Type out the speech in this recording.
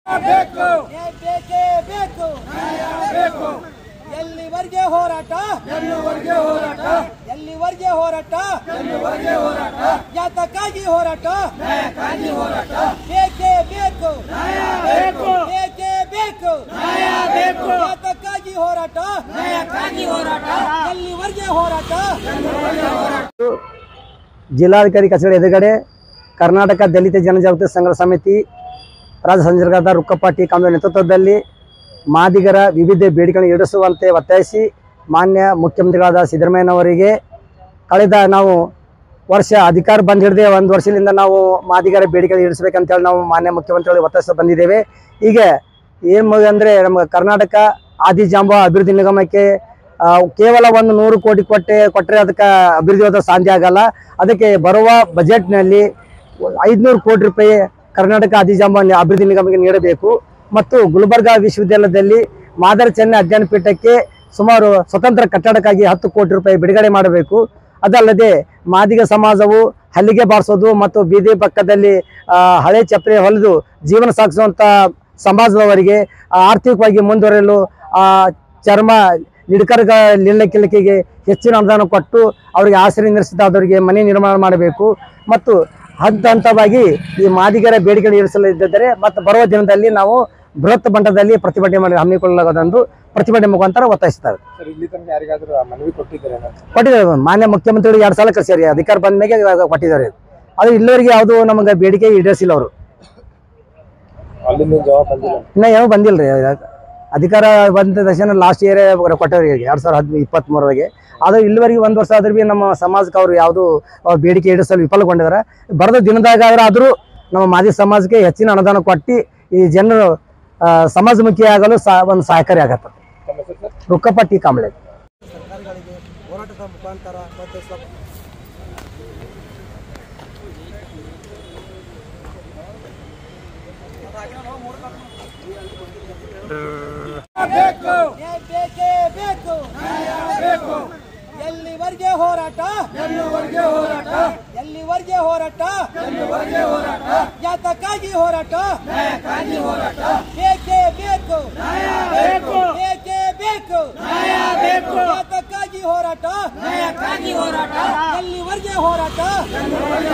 ಬೇಕು ಬೇಕೇ ಬೇಕು ಬೇಕು ಎಲ್ಲಿವರೆಗೆ ಹೋರಾಟ ಎಲ್ಲಿವರೆಗೆ ಹೋರಾಟ ಎಲ್ಲಿವರೆಗೆ ಹೋರಾಟ ಎಲ್ಲಿವರೆಗೆ ಹೋರಾಟ ಯಾತಕ್ಕಾಗಿ ಹೋರಾಟ ನ್ಯಾಯಕ್ಕಾಗಿ ಹೋರಾಟ ಬೇಕೇ ಬೇಕು ಬೇಕು ಬೇಕೇ ಬೇಕು ನ್ಯಾಯ ಬೇಕು ಯಾತಕ್ಕಾಗಿ ಹೋರಾಟ ನ್ಯಾಯಕ್ಕಾಗಿ ಹೋರಾಟ ಎಲ್ಲಿವರೆಗೆ ಹೋರಾಟ ಜಿಲ್ಲಾಧಿಕಾರಿ ಕಚೇರಿ ಎದುರುಗಡೆ ಕರ್ನಾಟಕ ದಲಿತ ಜನಜಾಗೃತಿ ಸಂಘರ್ಷ ಸಮಿತಿ ರಾಜ್ಯ ಸಂಚಾಲಕರಾದ ರುಕ್ಕಪ್ಪ ಟಿ ಕಾಂಬ್ಳೆ ನೇತೃತ್ವದಲ್ಲಿ ಮಾದಿಗರ ವಿವಿಧ ಬೇಡಿಕೆಗಳನ್ನು ಈಡೇರಿಸುವಂತೆ ಒತ್ತಾಯಿಸಿ ಮಾನ್ಯ ಮುಖ್ಯಮಂತ್ರಿಗಳಾದ ಸಿದ್ದರಾಮಯ್ಯನವರಿಗೆ ಕಳೆದ ನಾವು ವರ್ಷ ಅಧಿಕಾರ ಬಂದು ಹಿಡಿದೇ ಒಂದು ವರ್ಷದಿಂದ ನಾವು ಮಾದಿಗರ ಬೇಡಿಕೆ ಈಡೇರಿಸಬೇಕಂತೇಳಿ ನಾವು ಮಾನ್ಯ ಮುಖ್ಯಮಂತ್ರಿಗಳಿಗೆ ಒತ್ತಾಯಿಸಿ ಬಂದಿದ್ದೇವೆ. ಈಗ ಏನು ಅಂದರೆ ನಮ್ಮ ಕರ್ನಾಟಕ ಆದಿಜಾಂಬ ಅಭಿವೃದ್ಧಿ ನಿಗಮಕ್ಕೆ ಕೇವಲ 100 ಕೋಟಿ ಕೊಟ್ಟರೆ ಅದಕ್ಕೆ ಅಭಿವೃದ್ಧಿ ಹೋದ ಸಾಧ್ಯ ಆಗಲ್ಲ. ಅದಕ್ಕೆ ಬರುವ ಬಜೆಟ್ನಲ್ಲಿ 500 ಕೋಟಿ ರೂಪಾಯಿ ಕರ್ನಾಟಕ ಆದಿಜಾಂಬ ಅಭಿವೃದ್ಧಿ ನಿಗಮಕ್ಕೆ ನೀಡಬೇಕು ಮತ್ತು ಗುಲ್ಬರ್ಗಾ ವಿಶ್ವವಿದ್ಯಾಲಯದಲ್ಲಿ ಮಾದರಿ ಚೆನ್ನೈ ಅಧ್ಯಯನ ಪೀಠಕ್ಕೆ ಸುಮಾರು ಸ್ವತಂತ್ರ ಕಟ್ಟಡಕ್ಕಾಗಿ 10 ಕೋಟಿ ರೂಪಾಯಿ ಬಿಡುಗಡೆ ಮಾಡಬೇಕು. ಅದಲ್ಲದೆ ಮಾದಿಗ ಸಮಾಜವು ಹಲ್ಲಿಗೆ ಬಾರಿಸೋದು ಮತ್ತು ಬೀದಿ ಪಕ್ಕದಲ್ಲಿ ಹಳೆ ಚಪ್ಪಲಿ ಹೊಲಿದು ಜೀವನ ಸಾಗಿಸುವಂಥ ಸಮಾಜದವರಿಗೆ ಆರ್ಥಿಕವಾಗಿ ಮುಂದುವರೆಯಲು ಚರ್ಮ ನಿಡ್ಕರ್ಗ ನಿಲ್ಲಕ್ಕಿಲಿಕೆಗೆ ಹೆಚ್ಚಿನ ಅನುದಾನ ಕೊಟ್ಟು ಅವರಿಗೆ ಆಶ್ರಯ ನಿರ್ಮಿಸಿದವರಿಗೆ ಮನೆ ನಿರ್ಮಾಣ ಮಾಡಬೇಕು ಮತ್ತು ಹಂತ ಹಂತವಾಗಿ ಈ ಮಾದಿಗರ ಬೇಡಿಕೆ ಈಡೇರಿಸಲಿದ್ದರೆ ಮತ್ತು ಬರುವ ದಿನದಲ್ಲಿ ನಾವು ಬೃಹತ್ ಮಟ್ಟದಲ್ಲಿ ಪ್ರತಿಭಟನೆ ಹಮ್ಮಿಕೊಳ್ಳಲಾಗುವುದೆಂದು ಪ್ರತಿಭಟನೆ ಮುಖಾಂತರ ಒತ್ತಾಯಿಸುತ್ತಾರೆ. ಕೊಟ್ಟಿದ್ದಾರೆ ಮಾನ್ಯ ಮುಖ್ಯಮಂತ್ರಿಗಳು 2 ಸಲ ಕಳಿಸ್ಯಾರ ಅಧಿಕಾರ ಬಂದ ಮೇಲೆ ಕೊಟ್ಟಿದ್ದಾರೆ. ಅದು ಇಲ್ಲಿವರೆಗೆ ಯಾವುದು ನಮಗೆ ಬೇಡಿಕೆ ಈಡೇರಿಸಿಲ್ಲ. ಅವರು ಇನ್ನೂ ಏನೂ ಬಂದಿಲ್ಲ ರೀ. ಅಧಿಕಾರ ಬಂದ ತಕ್ಷಣ ಲಾಸ್ಟ್ ಇಯರ್ ಕೊಟ್ಟವ್ರಿಗೆ 2023 ಆದರೂ ಇಲ್ಲಿವರೆಗೆ 1 ವರ್ಷ ಆದ್ರೂ ಭೀ ನಮ್ಮ ಸಮಾಜಕ್ಕೆ ಅವರು ಯಾವುದು ಬೇಡಿಕೆ ಈಡೇರಿಸಲು ವಿಫಲಗೊಂಡಿದ್ದಾರೆ. ಬರೆದ ದಿನದಾಗ ಆದರೂ ನಮ್ಮ ಮಾದಿ ಸಮಾಜಕ್ಕೆ ಹೆಚ್ಚಿನ ಅನುದಾನ ಕೊಟ್ಟು ಈ ಜನರು ಸಮಾಜಮುಖಿ ಆಗಲು ಒಂದು ಸಹಕಾರಿ ಆಗತ್ತೆ. ರುಕ್ಕಪ್ಪ ಟಿ ಕಾಂಬ್ಳೆ. ಸರ್ಕಾರಗಳಿಗೆ ಹೋರಾಟದ ಮುಖಾಂತರ ಬೇಕು ಬೇಕೇ ಬೇಕು ಬೇಕು ಎಲ್ಲಿವರೆಗೆ ಹೋರಾಟ ಎಲ್ಲಿವರೆಗೆ ಹೋರಾಟ ಎಲ್ಲಿವರೆಗೆ ಹೋರಾಟ ಎಲ್ಲಿವರೆಗೆ ಹೋರಾಟ ಯಾತಕ್ಕಾಗಿ ಹೋರಾಟ ನ್ಯಾಯಕ್ಕಾಗಿ ಹೋರಾಟ ಬೇಕೇ ಬೇಕು ಬೇಕು ಬೇಕೇ ಬೇಕು ನ್ಯಾಯ ಬೇಕು ಯಾತಕ್ಕಾಗಿ ಹೋರಾಟ ನ್ಯಾಯಕ್ಕಾಗಿ ಹೋರಾಟ ಎಲ್ಲಿವರೆಗೆ ಹೋರಾಟ ಎಲ್ಲಿವರೆಗೆ